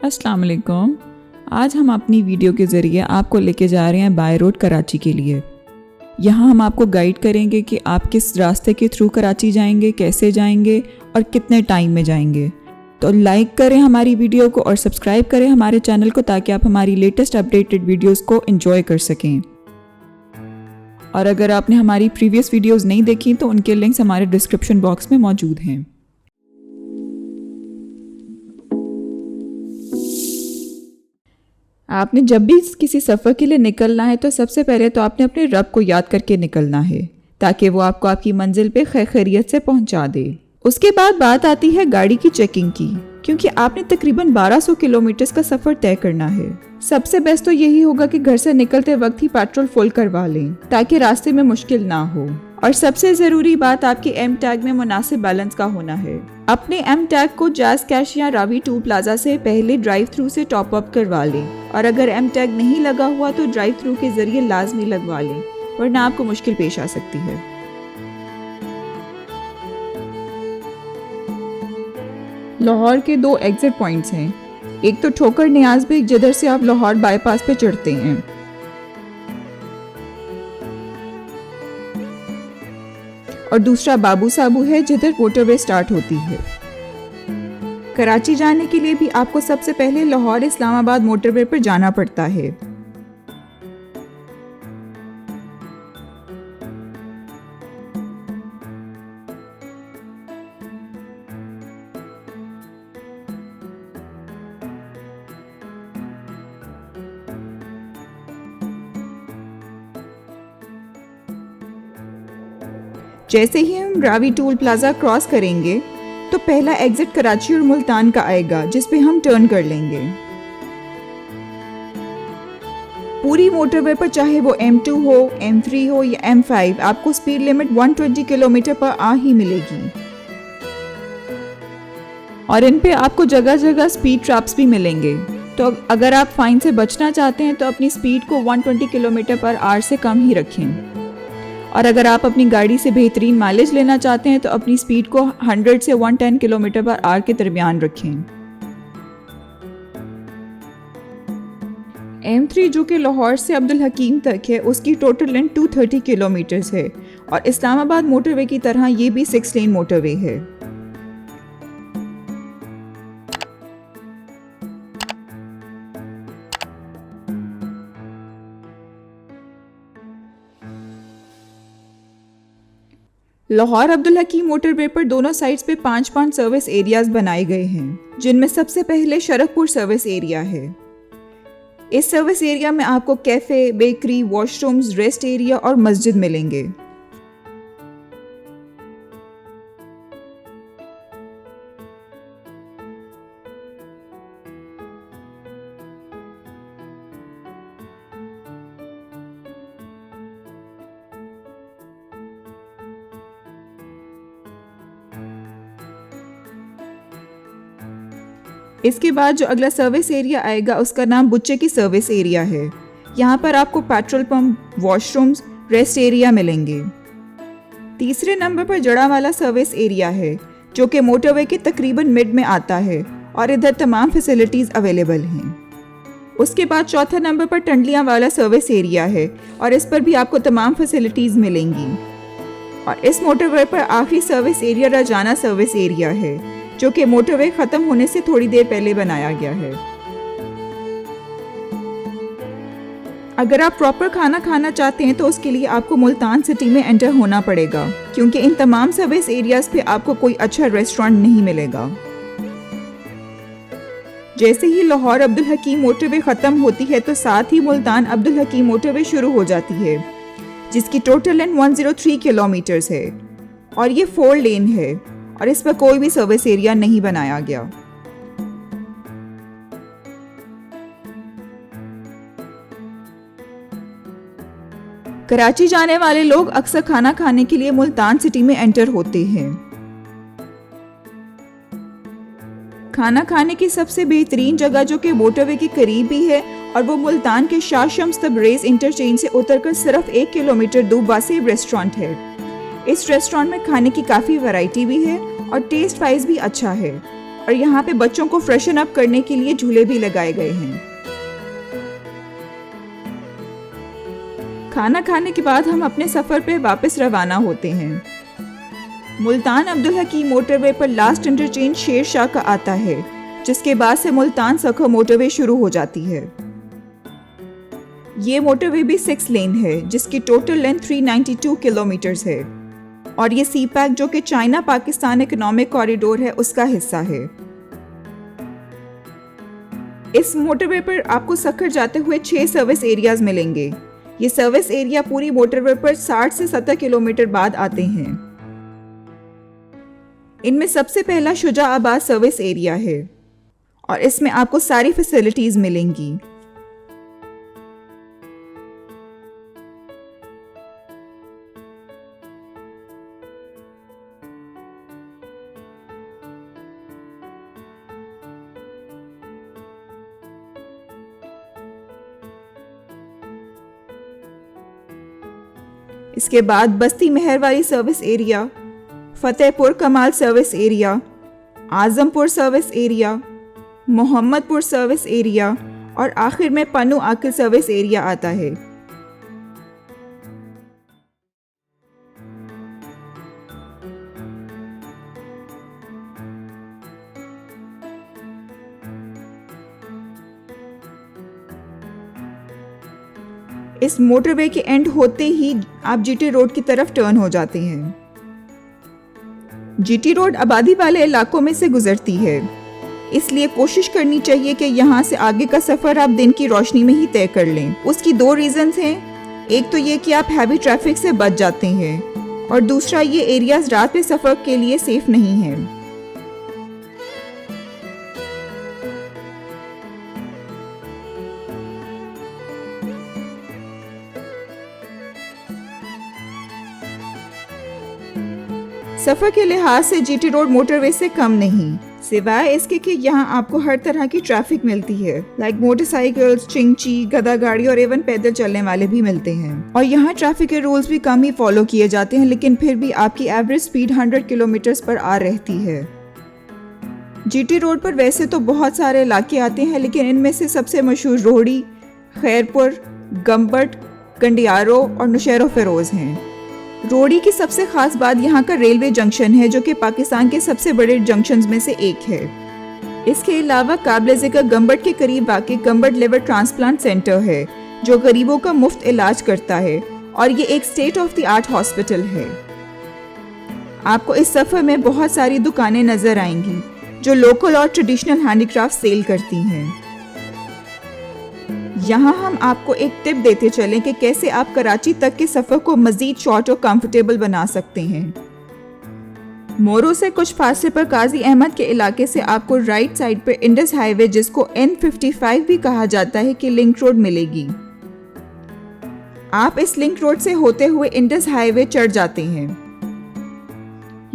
अस्सलाम वालेकुम। आज हम अपनी वीडियो के ज़रिए आपको लेके जा रहे हैं बाय रोड कराची के लिए। यहाँ हम आपको गाइड करेंगे कि आप किस रास्ते के थ्रू कराची जाएंगे, कैसे जाएंगे और कितने टाइम में जाएंगे। तो लाइक करें हमारी वीडियो को और सब्सक्राइब करें हमारे चैनल को ताकि आप हमारी लेटेस्ट अपडेटेड वीडियोस को एंजॉय कर सकें। और अगर आपने हमारी प्रीवियस वीडियोस नहीं देखी तो उनके लिंक्स हमारे डिस्क्रिप्शन बॉक्स में मौजूद हैं। आपने जब भी किसी सफ़र के लिए निकलना है तो सबसे पहले तो आपने अपने रब को याद करके निकलना है ताकि वो आपको आपकी मंजिल पे खैरियत से पहुंचा दे। उसके बाद बात आती है गाड़ी की चेकिंग की, क्योंकि आपने तकरीबन 1200 किलोमीटर का सफ़र तय करना है। सबसे बेस्ट तो यही होगा कि घर से निकलते वक्त ही पेट्रोल फुल करवा लें ताकि रास्ते में मुश्किल ना हो। और सबसे ज़रूरी बात आपकी एम टैग में मुनासिब बैलेंस का होना है। अपने एम टैग को जैज़ कैश या रावी टूल प्लाजा से पहले ड्राइव थ्रू से टॉप अप करवा लें और अगर एम टैग नहीं लगा हुआ तो ड्राइव थ्रू के जरिए लाजमी लगवा लें, वरना आपको मुश्किल पेश आ सकती है। लाहौर के 2 एग्जिट पॉइंट्स हैं। एक तो ठोकर नियाज बेग जिधर से आप लाहौर बाईपास पे चढ़ते हैं, और दूसरा बाबू साबू है जिधर मोटरवे स्टार्ट होती है। कराची जाने के लिए भी आपको सबसे पहले लाहौर इस्लामाबाद मोटरवे पर जाना पड़ता है। जैसे ही हम रावी टूल प्लाजा क्रॉस करेंगे तो पहला एग्जिट कराची और मुल्तान का आएगा जिस पे हम टर्न कर लेंगे। पूरी मोटरवे पर चाहे वो M2 हो, M3 हो या M5, आपको स्पीड लिमिट 120 किलोमीटर पर आ ही मिलेगी। और इन पे आपको जगह जगह स्पीड ट्रैप्स भी मिलेंगे। तो अगर आप फाइन से बचना चाहते हैं तो अपनी स्पीड को 120 किलोमीटर पर आवर से कम ही रखें। और अगर आप अपनी गाड़ी से बेहतरीन माइलेज लेना चाहते हैं तो अपनी स्पीड को 100 से 110 किलोमीटर पर आवर के दरमियान रखें। M3 जो कि लाहौर से अब्दुल हकीम तक है, उसकी टोटल लेंथ 230 किलोमीटर है और इस्लामाबाद मोटरवे की तरह ये भी 6 लेन मोटरवे है। लाहौर अब्दुल हकीम मोटरवे पर दोनों साइड्स पे 5 सर्विस एरियाज बनाए गए हैं, जिनमें सबसे पहले शरकपुर सर्विस एरिया है। इस सर्विस एरिया में आपको cafe, bakery, washrooms, rest area और मस्जिद मिलेंगे। इसके बाद जो अगला सर्विस एरिया आएगा उसका नाम बुच्चे की सर्विस एरिया है। यहाँ पर आपको petrol pump, washrooms, rest area मिलेंगे। तीसरे नंबर पर जड़ावाला सर्विस एरिया है जो कि मोटरवे के तकरीबन मिड में आता है और इधर तमाम फैसिलिटीज़ अवेलेबल हैं। उसके बाद चौथा नंबर पर टंडलियाँ वाला सर्विस एरिया है और इस पर भी आपको तमाम फैसिलिटीज़ मिलेंगी। और इस मोटरवे पर आखिरी सर्विस एरिया रजाना सर्विस एरिया है जो कि मोटरवे ख़त्म होने से थोड़ी देर पहले बनाया गया है। अगर आप प्रॉपर खाना खाना चाहते हैं तो उसके लिए आपको मुल्तान सिटी में एंटर होना पड़ेगा, क्योंकि इन तमाम सर्विस एरियाज पे आपको कोई अच्छा रेस्टोरेंट नहीं मिलेगा। जैसे ही लाहौर अब्दुल हकीम मोटरवे ख़त्म होती है तो साथ ही मुल्तान अब्दुल हकीम मोटरवे शुरू हो जाती है, जिसकी टोटल लेंथ 103 किलोमीटर्स है और ये 4 लेन है और इस पर कोई भी सर्विस एरिया नहीं बनाया गया। कराची जाने वाले लोग अक्सर खाना खाने के लिए मुल्तान सिटी में एंटर होते हैं। खाना खाने की सबसे बेहतरीन जगह जो कि मोटरवे के करीब ही है और वो मुल्तान के शाह शम्स तबरेज़ इंटरचेंज से उतरकर सिर्फ 1 किलोमीटर दूर वासेब रेस्टोरेंट है। इस रेस्टोरेंट में खाने की काफ़ी वैरायटी भी है और टेस्ट वाइज भी अच्छा है और यहाँ पे बच्चों को फ्रेशन अप करने के लिए झूले भी लगाए गए हैं। खाना खाने के बाद हम अपने सफ़र पे वापस रवाना होते हैं। मुल्तान अब्दुल हकीम मोटरवे पर लास्ट इंटरचेंज शेर शाह का आता है, जिसके बाद से मुल्तान सखर मोटरवे शुरू हो जाती है। ये मोटरवे भी 6 लेन है, जिसकी टोटल लेंथ 392 किलोमीटर्स है और ये सी पैक जो कि चाइना पाकिस्तान इकोनॉमिक कॉरिडोर है उसका हिस्सा है। इस मोटरवे पर आपको सखर जाते हुए 6 सर्विस एरियाज मिलेंगे। ये सर्विस एरिया पूरी मोटरवे पर 60 से 70 किलोमीटर बाद आते हैं। इनमें सबसे पहला शुजाआबाद सर्विस एरिया है और इसमें आपको सारी फैसिलिटीज मिलेंगी। इसके बाद बस्ती मेहरवाली सर्विस एरिया, फतेहपुर कमाल service area, Azampur service area, Mohammadpur service area और आखिर में पन्नू आकिल सर्विस एरिया आता है। इस मोटरवे के एंड होते ही आप जीटी रोड की तरफ टर्न हो जाते हैं। जीटी रोड आबादी वाले इलाकों में से गुजरती है, इसलिए कोशिश करनी चाहिए कि यहाँ से आगे का सफ़र आप दिन की रोशनी में ही तय कर लें। उसकी 2 रीज़न्स हैं। एक तो ये कि आप हैवी ट्रैफिक से बच जाते हैं और दूसरा ये एरियाज रात में सफ़र के लिए सेफ नहीं है। सफ़र के लिहाज से जीटी रोड मोटरवे से कम नहीं, सिवाय इसके कि यहाँ आपको हर तरह की ट्रैफिक मिलती है, लाइक मोटरसाइकिल्स, चिंची, गधा गाड़ी और इवन पैदल चलने वाले भी मिलते हैं। और यहाँ ट्रैफिक के रूल्स भी कम ही फॉलो किए जाते हैं, लेकिन फिर भी आपकी एवरेज स्पीड 100 किलोमीटर पर आ रहती है। जीटी रोड पर वैसे तो बहुत सारे इलाके आते हैं, लेकिन इनमें से सबसे मशहूर रोहड़ी, खैरपुर, गम्बट, गंडियारो और नौशेरो फेरोज हैं। रोहड़ी की सबसे खास बात यहाँ का रेलवे जंक्शन है, जो कि पाकिस्तान के सबसे बड़े जंक्शंस में से एक है। इसके अलावा काबिल ज़िक्र गम्बट के करीब वाक़ गम्बट लिवर ट्रांसप्लांट सेंटर है, जो गरीबों का मुफ्त इलाज करता है और ये एक state of the art hospital है। आपको इस सफ़र में बहुत सारी दुकानें नज़र आएंगी जो लोकल और ट्रेडिशनल हैंडीक्राफ्ट सेल करती हैं। यहाँ हम आपको एक टिप देते चलें कि कैसे आप कराची तक के सफ़र को मज़ीद शॉर्ट और कंफर्टेबल बना सकते हैं। मोरो से कुछ फासले पर काजी अहमद के इलाके से आपको राइट साइड पर इंडस हाईवे, जिसको N55 भी कहा जाता है, की लिंक रोड मिलेगी। आप इस लिंक रोड से होते हुए इंडस हाईवे चढ़ जाते हैं।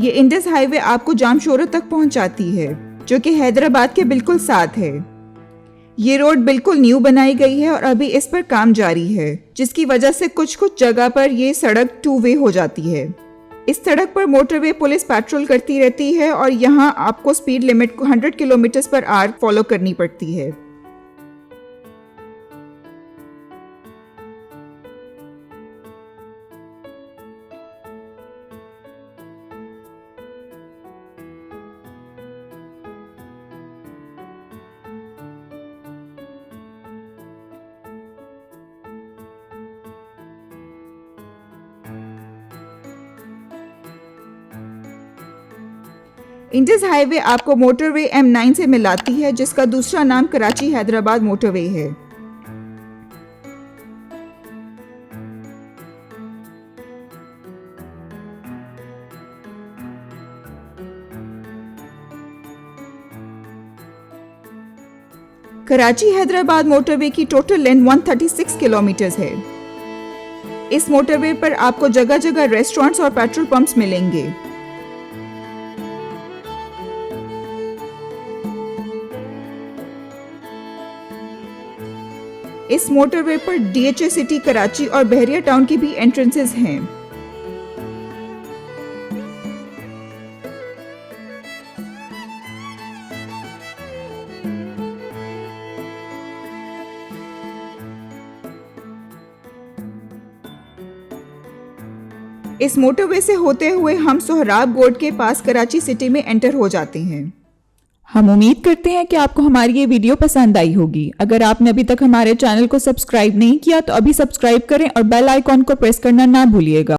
ये इंडस हाईवे आपको जामशोरो तक पहुंचाती है, जो कि हैदराबाद के बिल्कुल साथ है। ये रोड बिल्कुल न्यू बनाई गई है और अभी इस पर काम जारी है, जिसकी वजह से कुछ कुछ जगह पर ये सड़क 2 वे हो जाती है। इस सड़क पर मोटरवे पुलिस पेट्रोल करती रहती है और यहाँ आपको स्पीड लिमिट को 100 किलोमीटर पर आवर फॉलो करनी पड़ती है। इंडस हाईवे आपको मोटरवे M9 से मिलाती है, जिसका दूसरा नाम कराची हैदराबाद मोटरवे है। कराची हैदराबाद मोटरवे की टोटल लेंथ 136 किलोमीटर है। इस मोटरवे पर आपको जगह जगह रेस्टोरेंट्स और पेट्रोल पंप्स मिलेंगे। इस मोटरवे पर DHA सिटी कराची और बहरिया टाउन की भी एंट्रेंसेस हैं। इस मोटरवे से होते हुए हम सोहराब बोर्ड के पास कराची सिटी में एंटर हो जाते हैं। हम उम्मीद करते हैं कि आपको हमारी ये वीडियो पसंद आई होगी। अगर आपने अभी तक हमारे चैनल को सब्सक्राइब नहीं किया तो अभी सब्सक्राइब करें और बेल आइकॉन को प्रेस करना ना भूलिएगा।